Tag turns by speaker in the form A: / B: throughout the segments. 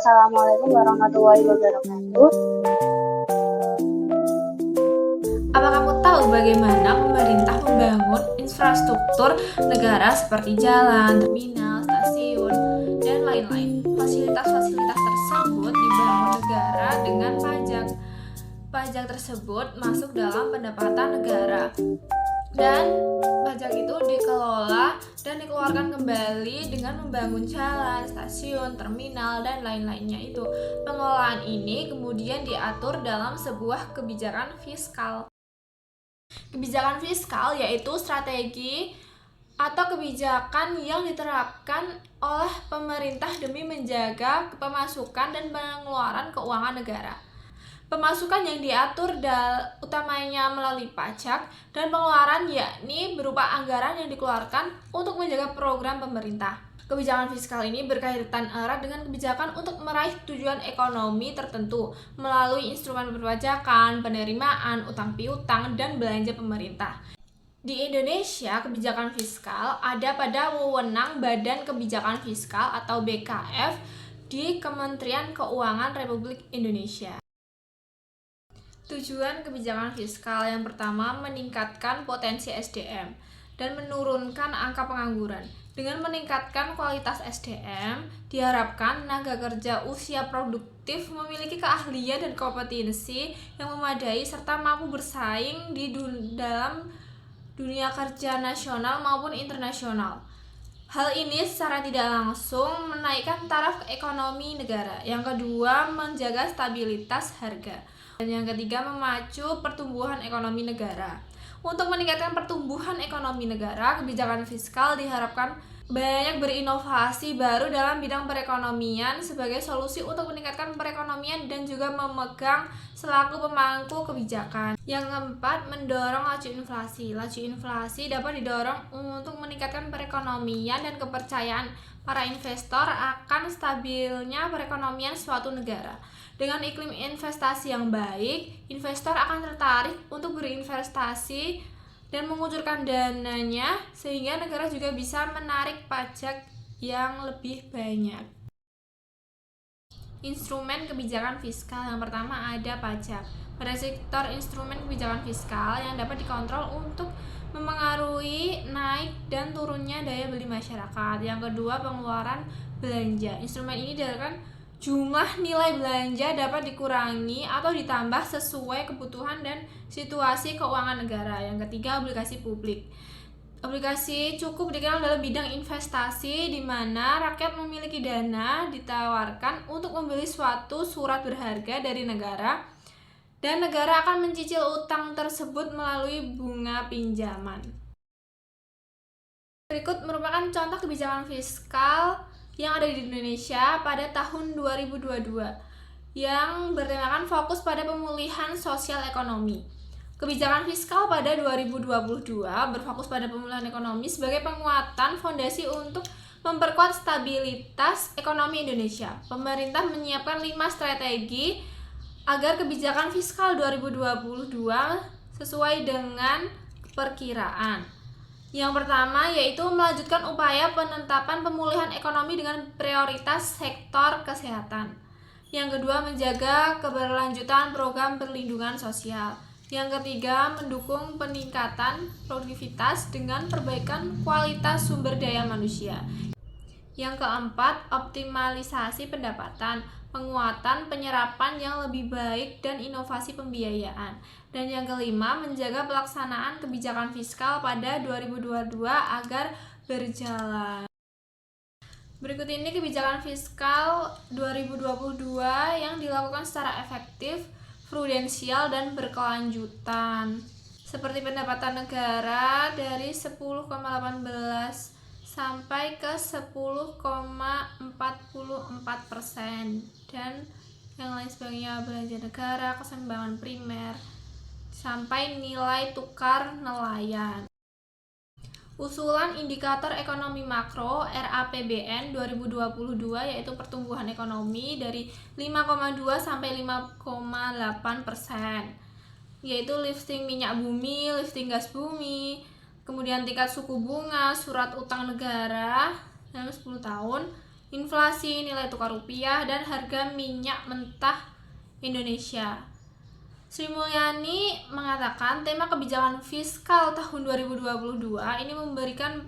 A: Assalamualaikum warahmatullahi wabarakatuh.
B: Apa kamu tahu bagaimana pemerintah membangun infrastruktur negara seperti jalan, terminal, stasiun, dan lain-lain? Fasilitas-fasilitas tersebut dibangun negara dengan pajak. Pajak tersebut masuk dalam pendapatan negara. Dan pajak itu dikelola dan dikeluarkan kembali dengan membangun jalan, stasiun, terminal, dan lain-lainnya itu. Pengelolaan ini kemudian diatur dalam sebuah kebijakan fiskal. Kebijakan fiskal yaitu strategi atau kebijakan yang diterapkan oleh pemerintah demi menjaga pemasukan dan pengeluaran keuangan negara. Pemasukan yang diatur utamanya melalui pajak dan pengeluaran yakni berupa anggaran yang dikeluarkan untuk menjaga program pemerintah. Kebijakan fiskal ini berkaitan erat dengan kebijakan untuk meraih tujuan ekonomi tertentu melalui instrumen perpajakan, penerimaan, utang piutang, dan belanja pemerintah. Di Indonesia, kebijakan fiskal ada pada wewenang Badan Kebijakan Fiskal atau BKF di Kementerian Keuangan Republik Indonesia. Tujuan kebijakan fiskal yang pertama meningkatkan potensi SDM dan menurunkan angka pengangguran. Dengan meningkatkan kualitas SDM, diharapkan tenaga kerja usia produktif memiliki keahlian dan kompetensi yang memadai serta mampu bersaing dalam dunia kerja nasional maupun internasional. Hal ini secara tidak langsung menaikkan taraf ekonomi negara. Yang kedua, menjaga stabilitas harga. Dan yang ketiga, memacu pertumbuhan ekonomi negara. Untuk meningkatkan pertumbuhan ekonomi negara, kebijakan fiskal diharapkan banyak berinovasi baru dalam bidang perekonomian sebagai solusi untuk meningkatkan perekonomian dan juga memegang selaku pemangku kebijakan. Yang keempat, mendorong laju inflasi. Laju inflasi dapat didorong untuk meningkatkan perekonomian dan kepercayaan para investor akan stabilnya perekonomian suatu negara. Dengan iklim investasi yang baik, investor akan tertarik untuk berinvestasi dan mengucurkan dananya sehingga negara juga bisa menarik pajak yang lebih banyak. Instrumen kebijakan fiskal yang pertama ada pajak. Pada sektor instrumen kebijakan fiskal yang dapat dikontrol untuk memengaruhi naik dan turunnya daya beli masyarakat. Yang kedua, pengeluaran belanja. Instrumen ini dilakukan jumlah nilai belanja dapat dikurangi atau ditambah sesuai kebutuhan dan situasi keuangan negara. Yang ketiga, obligasi publik. Obligasi cukup dikenal dalam bidang investasi di mana rakyat memiliki dana ditawarkan untuk membeli suatu surat berharga dari negara dan negara akan mencicil utang tersebut melalui bunga pinjaman. Berikut merupakan contoh kebijakan fiskal yang ada di Indonesia pada tahun 2022 yang bertemakan fokus pada pemulihan sosial ekonomi. Kebijakan fiskal pada 2022 berfokus pada pemulihan ekonomi sebagai penguatan fondasi untuk memperkuat stabilitas ekonomi Indonesia. Pemerintah menyiapkan 5 strategi agar kebijakan fiskal 2022 sesuai dengan perkiraan. Yang pertama yaitu melanjutkan upaya penetapan pemulihan ekonomi dengan prioritas sektor kesehatan. Yang kedua, menjaga keberlanjutan program perlindungan sosial. Yang ketiga, mendukung peningkatan produktivitas dengan perbaikan kualitas sumber daya manusia. Yang keempat, optimalisasi pendapatan, penguatan penyerapan yang lebih baik dan inovasi pembiayaan. Dan yang kelima, menjaga pelaksanaan kebijakan fiskal pada 2022 agar berjalan. Berikut ini kebijakan fiskal 2022 yang dilakukan secara efektif, prudensial, dan berkelanjutan. Seperti pendapatan negara dari 10,18 sampai ke 10,44% dan yang lain sebagainya, belanja negara, keseimbangan primer, sampai nilai tukar nelayan. Usulan indikator ekonomi makro RAPBN 2022 yaitu pertumbuhan ekonomi dari 5,2 sampai 5,8%, yaitu lifting minyak bumi, lifting gas bumi, kemudian tingkat suku bunga, surat utang negara dalam 10 tahun, inflasi, nilai tukar rupiah, dan harga minyak mentah Indonesia. Sri Mulyani mengatakan tema kebijakan fiskal tahun 2022 ini memberikan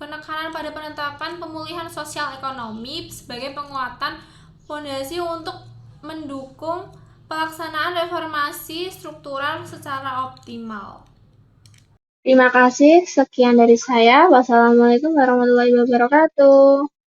B: penekanan pada penetapan pemulihan sosial ekonomi sebagai penguatan fondasi untuk mendukung pelaksanaan reformasi struktural secara optimal.
A: Terima kasih, sekian dari saya. Wassalamualaikum warahmatullahi wabarakatuh.